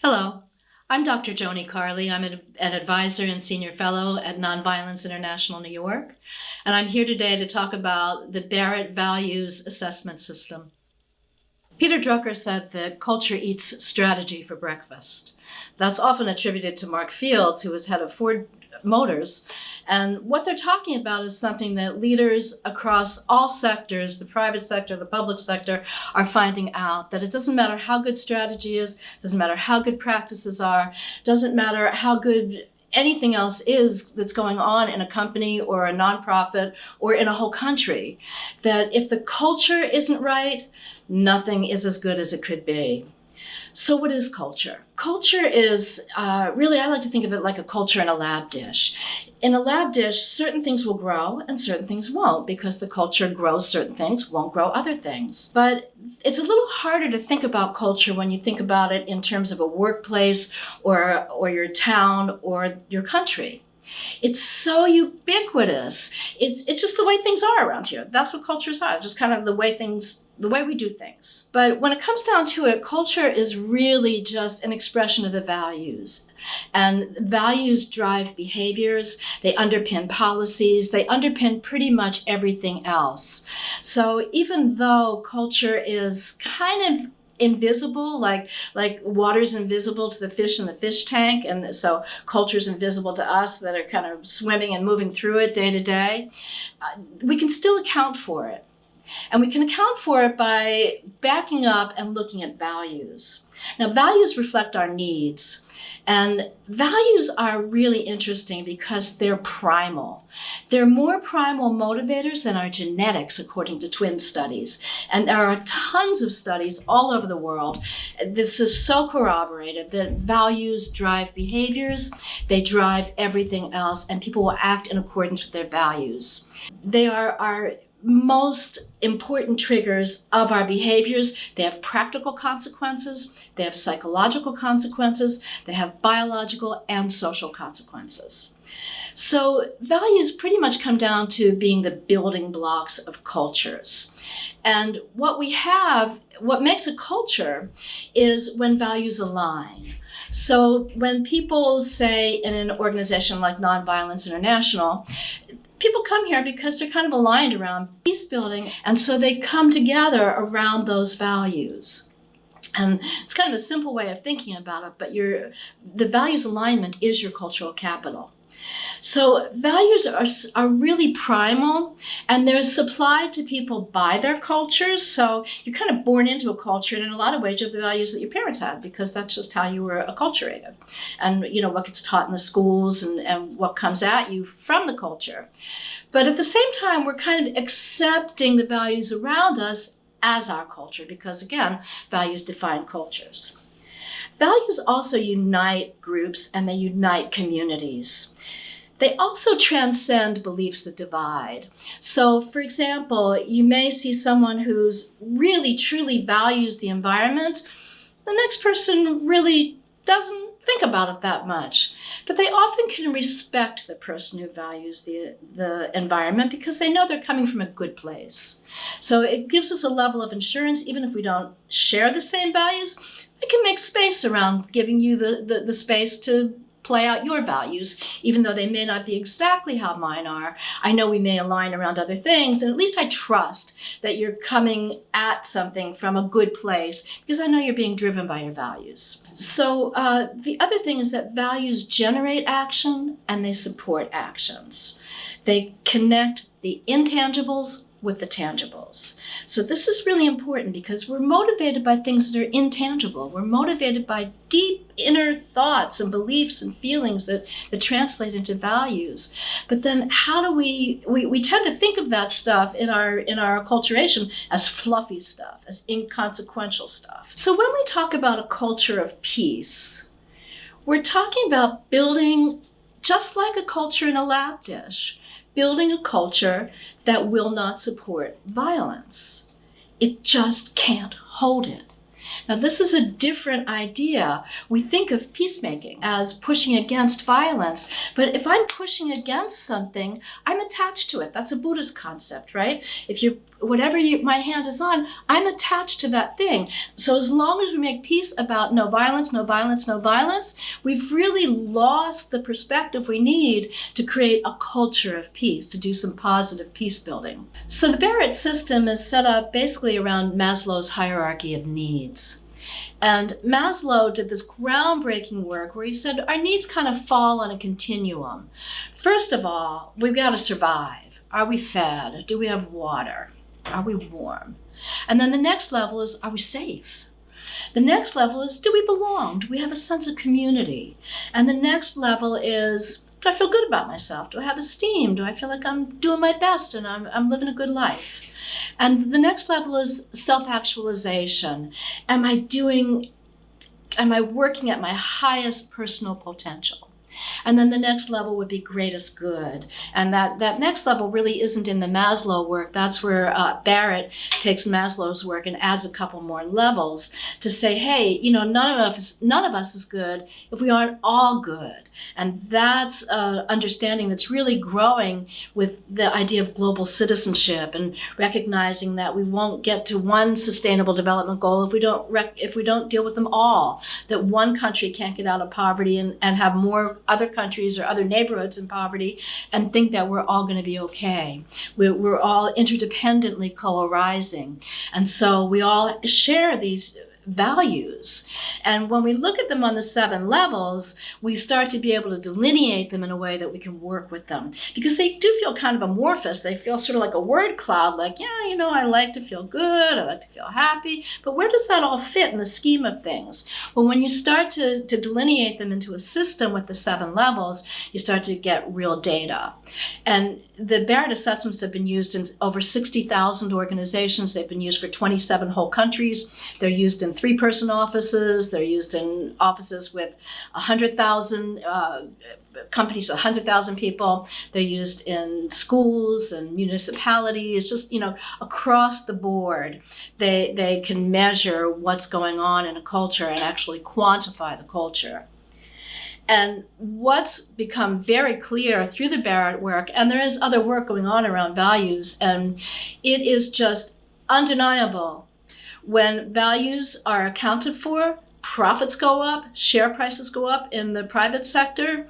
Hello, I'm Dr. Joni Carley. I'm an advisor and senior fellow at Nonviolence International, New York, and I'm here today to talk about the Barrett Values Assessment System. Peter Drucker said that culture eats strategy for breakfast. That's often attributed to Mark Fields, who was head of Ford Motors. And what they're talking about is something that leaders across all sectors, the private sector, the public sector, are finding out, that it doesn't matter how good strategy is, doesn't matter how good practices are, doesn't matter how good anything else is that's going on in a company or a nonprofit or in a whole country, that if the culture isn't right, nothing is as good as it could be. So what is culture? Culture is really, I like to think of it like a culture in a lab dish. In a lab dish, certain things will grow and certain things won't, because the culture grows certain things, won't grow other things. But it's a little harder to think about culture when you think about it in terms of a workplace or your town or your country. It's so ubiquitous. It's just the way things are around here. That's what cultures are, just kind of the way we do things. But when it comes down to it, culture is really just an expression of the values. And values drive behaviors, they underpin policies, they underpin pretty much everything else. So even though culture is kind of invisible, like water's invisible to the fish in the fish tank, and so culture's invisible to us that are kind of swimming and moving through it day to day, we can still account for it. And we can account for it by backing up and looking at values. Now, values reflect our needs. And values are really interesting because they're primal. They're more primal motivators than our genetics, according to twin studies. And there are tons of studies all over the world. This is so corroborated that values drive behaviors, they drive everything else, and people will act in accordance with their values. They are our most important triggers of our behaviors. They have practical consequences, they have psychological consequences, they have biological and social consequences. So values pretty much come down to being the building blocks of cultures. And what makes a culture is when values align. So when people say in an organization like Nonviolence International, people come here because they're kind of aligned around peace building, and so they come together around those values. And it's kind of a simple way of thinking about it, but the values alignment is your cultural capital. So values are really primal, and they're supplied to people by their cultures. So you're kind of born into a culture, and in a lot of ways you have the values that your parents had, because that's just how you were acculturated. And what gets taught in the schools and what comes at you from the culture. But at the same time, we're kind of accepting the values around us as our culture, because again, values define cultures. Values also unite groups and they unite communities. They also transcend beliefs that divide. So, for example, you may see someone who's really, truly values the environment. The next person really doesn't think about it that much. But they often can respect the person who values the environment because they know they're coming from a good place. So it gives us a level of assurance, even if we don't share the same values. I can make space around giving you the space to play out your values, even though they may not be exactly how mine are. I know we may align around other things, and at least I trust that you're coming at something from a good place because I know you're being driven by your values. So the other thing is that values generate action and they support actions. They connect the intangibles with the tangibles. So this is really important because we're motivated by things that are intangible. We're motivated by deep inner thoughts and beliefs and feelings that translate into values. But then how do we tend to think of that stuff in our acculturation as fluffy stuff, as inconsequential stuff. So when we talk about a culture of peace, we're talking about building, just like a culture in a lab dish, building a culture that will not support violence. It just can't hold it. Now, this is a different idea. We think of peacemaking as pushing against violence, but if I'm pushing against something, I'm attached to it. That's a Buddhist concept, right? If you my hand is on, I'm attached to that thing. So as long as we make peace about no violence, no violence, no violence, we've really lost the perspective we need to create a culture of peace, to do some positive peace building. So the Barrett system is set up basically around Maslow's hierarchy of needs. And Maslow did this groundbreaking work where he said our needs kind of fall on a continuum. First of all, we've got to survive. Are we fed? Do we have water? Are we warm? And then the next level is, are we safe? The next level is, do we belong? Do we have a sense of community? And the next level is, do I feel good about myself? Do I have esteem? Do I feel like I'm doing my best and I'm living a good life? And the next level is self-actualization. Am I working at my highest personal potential? And then the next level would be greatest good. And that next level really isn't in the Maslow work. That's where Barrett takes Maslow's work and adds a couple more levels to say, hey, none of us is good if we aren't all good. And that's an understanding that's really growing with the idea of global citizenship and recognizing that we won't get to one sustainable development goal if we don't deal with them all. That one country can't get out of poverty and have more other countries or other neighborhoods in poverty and think that we're all going to be okay. We're all interdependently co-arising. And so we all share these values. And when we look at them on the 7 levels, we start to be able to delineate them in a way that we can work with them. Because they do feel kind of amorphous. They feel sort of like a word cloud, like, I like to feel good, I like to feel happy. But where does that all fit in the scheme of things? Well, when you start to delineate them into a system with the 7 levels, you start to get real data. And the Barrett assessments have been used in over 60,000 organizations. They've been used for 27 whole countries. They're used in 3-person offices. They're used in offices with 100,000 companies with 100,000 people. They're used in schools and municipalities, just, across the board. They can measure what's going on in a culture and actually quantify the culture. And what's become very clear through the Barrett work, and there is other work going on around values, and it is just undeniable. When values are accounted for, profits go up, share prices go up in the private sector,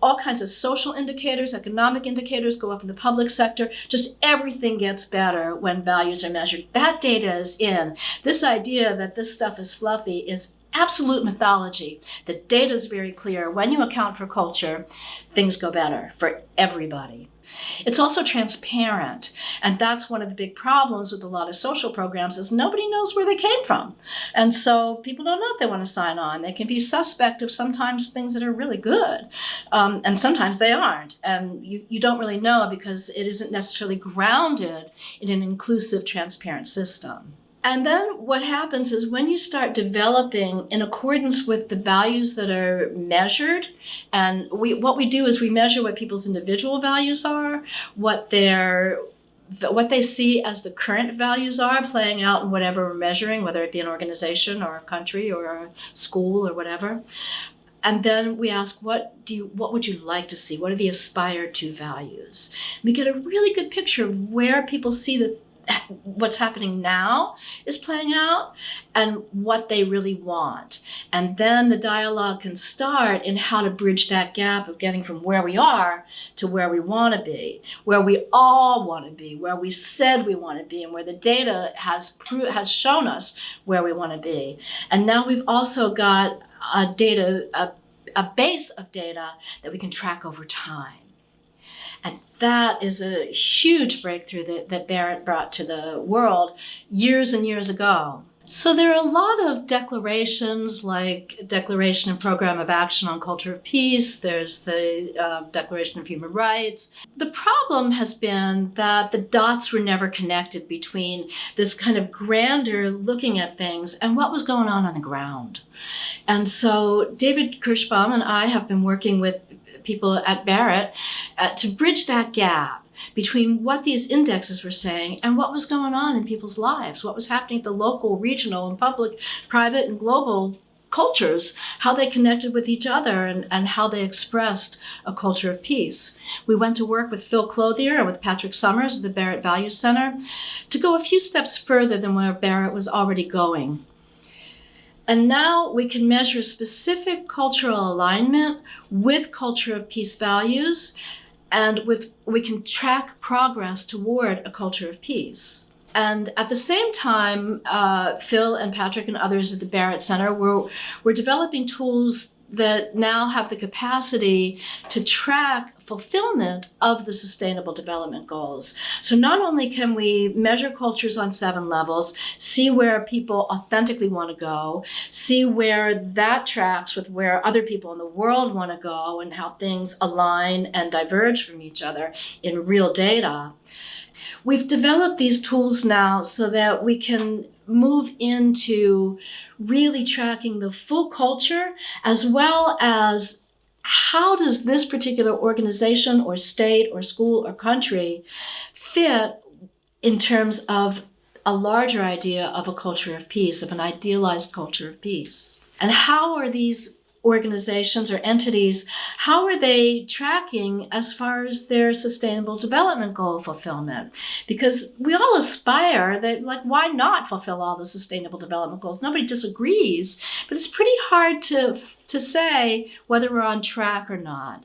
all kinds of social indicators, economic indicators go up in the public sector. Just everything gets better when values are measured. That data is in. This idea that this stuff is fluffy is absolute mythology. The data is very clear. When you account for culture, things go better for everybody. It's also transparent, and that's one of the big problems with a lot of social programs is nobody knows where they came from. And so people don't know if they want to sign on. They can be suspect of sometimes things that are really good, and sometimes they aren't. And you don't really know because it isn't necessarily grounded in an inclusive, transparent system. And then what happens is when you start developing in accordance with the values that are measured, and what we do is we measure what people's individual values are, what they see as the current values are playing out in whatever we're measuring, whether it be an organization or a country or a school or whatever. And then we ask, what would you like to see? What are the aspired to values? And we get a really good picture of where people see that what's happening now is playing out and what they really want. And then the dialogue can start in how to bridge that gap of getting from where we are to where we want to be, where we all want to be, where we said we want to be, and where the data has shown us where we want to be. And now we've also got a base of data that we can track over time. And that is a huge breakthrough that Barrett brought to the world years and years ago. So there are a lot of declarations, like Declaration and Program of Action on Culture of Peace. There's the Declaration of Human Rights. The problem has been that the dots were never connected between this kind of grander looking at things and what was going on the ground. And so David Kirschbaum and I have been working with people at Barrett to bridge that gap between what these indexes were saying and what was going on in people's lives, what was happening at the local, regional, and public, private, and global cultures, how they connected with each other and how they expressed a culture of peace. We went to work with Phil Clothier and with Patrick Summers at the Barrett Values Centre to go a few steps further than where Barrett was already going. And now we can measure specific cultural alignment with culture of peace values, and we can track progress toward a culture of peace. And at the same time, Phil and Patrick and others at the Barrett Center were developing tools that now have the capacity to track fulfillment of the Sustainable Development Goals. So not only can we measure cultures on 7 levels, see where people authentically want to go, see where that tracks with where other people in the world want to go and how things align and diverge from each other in real data. We've developed these tools now so that we can move into really tracking the full culture, as well as how does this particular organization or state or school or country fit in terms of a larger idea of a culture of peace, of an idealized culture of peace. And how are these organizations or entities, how are they tracking as far as their sustainable development goal fulfillment? Because we all aspire that, like, why not fulfill all the sustainable development goals? Nobody disagrees, but it's pretty hard to say whether we're on track or not.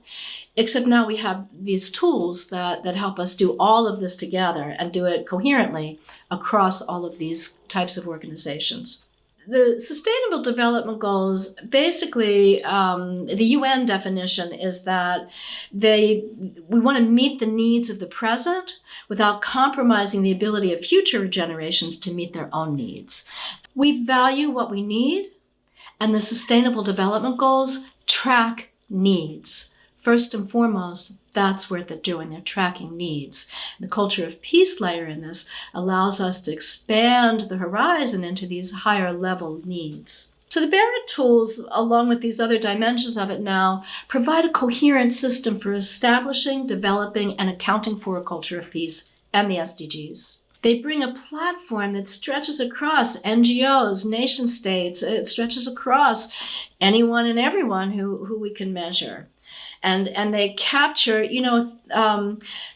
Except now we have these tools that help us do all of this together and do it coherently across all of these types of organizations. The Sustainable Development Goals, basically, the UN definition is that we want to meet the needs of the present without compromising the ability of future generations to meet their own needs. We value what we need, and the Sustainable Development Goals track needs. First and foremost, that's what they're doing. They're tracking needs. The culture of peace layer in this allows us to expand the horizon into these higher level needs. So the Barrett tools, along with these other dimensions of it now, provide a coherent system for establishing, developing, and accounting for a culture of peace and the SDGs. They bring a platform that stretches across NGOs, nation states. It stretches across anyone and everyone who we can measure. And they capture,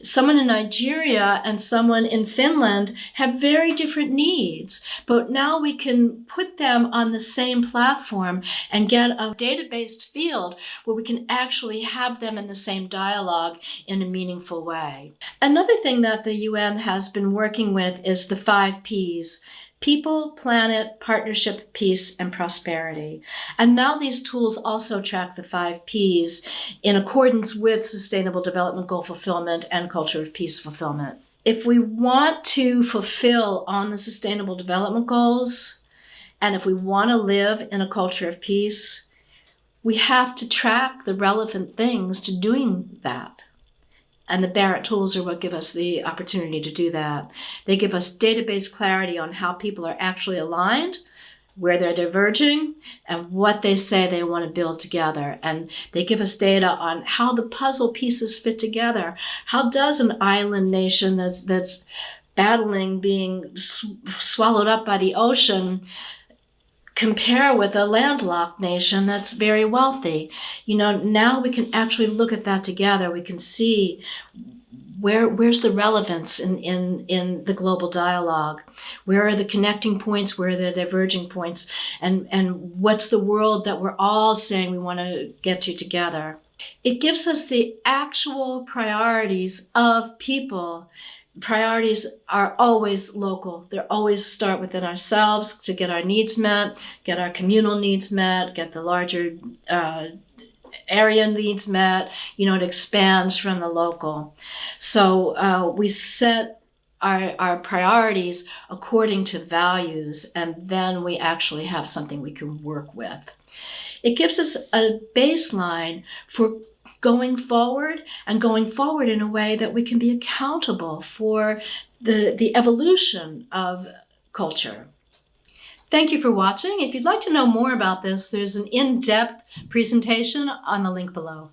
someone in Nigeria and someone in Finland have very different needs, but now we can put them on the same platform and get a data-based field where we can actually have them in the same dialogue in a meaningful way. Another thing that the UN has been working with is the 5 Ps. People, planet, partnership, peace, and prosperity. And now these tools also track the 5 Ps in accordance with Sustainable Development Goal fulfillment and culture of peace fulfillment. If we want to fulfill on the Sustainable Development Goals, and if we want to live in a culture of peace, we have to track the relevant things to doing that. And the Barrett tools are what give us the opportunity to do that. They give us database clarity on how people are actually aligned, where they're diverging, and what they say they want to build together. And they give us data on how the puzzle pieces fit together. How does an island nation that's battling being swallowed up by the ocean compare with a landlocked nation that's very wealthy? Now we can actually look at that together. We can see where's the relevance in the global dialogue? Where are the connecting points? Where are the diverging points? And what's the world that we're all saying we want to get to together? It gives us the actual priorities of people. Priorities are always local. They always start within ourselves to get our needs met, get our communal needs met, get the larger area needs met. It expands from the local. So we set our priorities according to values, and then we actually have something we can work with. It gives us a baseline for going forward in a way that we can be accountable for the evolution of culture. Thank you for watching. If you'd like to know more about this, there's an in-depth presentation on the link below.